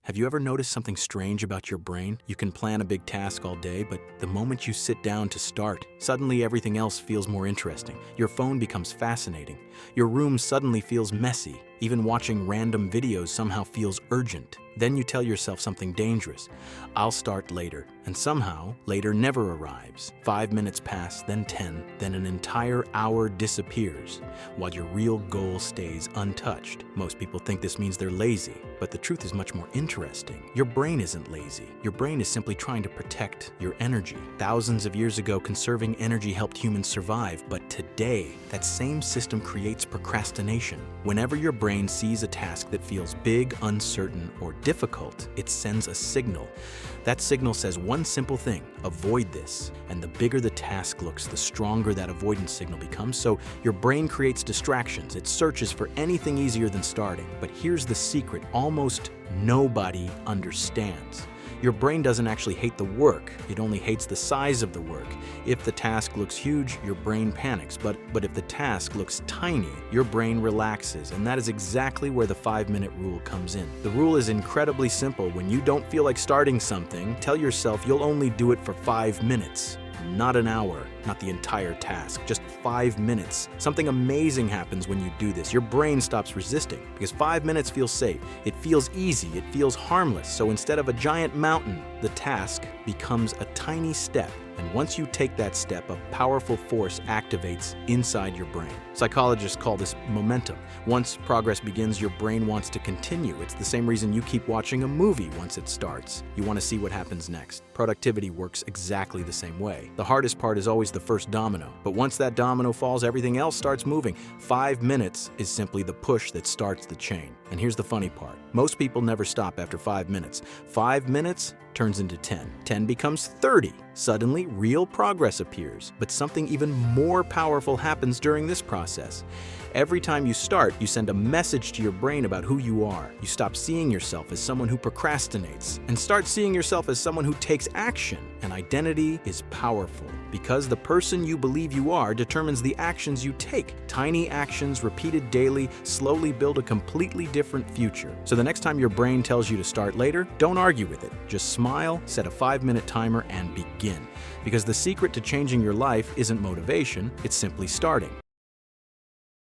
Have you ever noticed something strange about your brain? You can plan a big task all day, but the moment you sit down to start, suddenly everything else feels more interesting. Your phone becomes fascinating. Your room suddenly feels messy. Even watching random videos somehow feels urgent. Then you tell yourself something dangerous. I'll start later. And somehow, later never arrives. 5 minutes pass, then 10, then an entire hour disappears, while your real goal stays untouched. Most people think this means they're lazy, but the truth is much more interesting. Your brain isn't lazy. Your brain is simply trying to protect your energy. Thousands of years ago, conserving energy helped humans survive, but today, that same system creates procrastination. Whenever your brain sees a task that feels big, uncertain, or difficult, it sends a signal. That signal says one simple thing: avoid this. And the bigger the task looks, the stronger that avoidance signal becomes. So your brain creates distractions. It searches for anything easier than starting. But here's the secret: almost nobody understands. Your brain doesn't actually hate the work, it only hates the size of the work. If the task looks huge, your brain panics, but if the task looks tiny, your brain relaxes, and that is exactly where the 5-minute rule comes in. The rule is incredibly simple. When you don't feel like starting something, tell yourself you'll only do it for 5 minutes. Not an hour, not the entire task, just 5 minutes. Something amazing happens when you do this. Your brain stops resisting because 5 minutes feels safe. It feels easy, it feels harmless. So instead of a giant mountain, the task becomes a tiny step. And once you take that step, a powerful force activates inside your brain. Psychologists call this momentum. Once progress begins, your brain wants to continue. It's the same reason you keep watching a movie once it starts. You want to see what happens next. Productivity works exactly the same way. The hardest part is always the first domino. But once that domino falls, everything else starts moving. 5 minutes is simply the push that starts the chain. And here's the funny part. Most people never stop after 5 minutes. 5 minutes turns into 10. 10 becomes 30. Suddenly, real progress appears. But something even more powerful happens during this process. Every time you start, you send a message to your brain about who you are. You stop seeing yourself as someone who procrastinates and start seeing yourself as someone who takes action. And identity is powerful because the person you believe you are determines the actions you take. Tiny actions repeated daily slowly build a completely different future. So the next time your brain tells you to start later, don't argue with it. Just smile, set a 5-minute timer, and begin. Because the secret to changing your life isn't motivation, it's simply starting.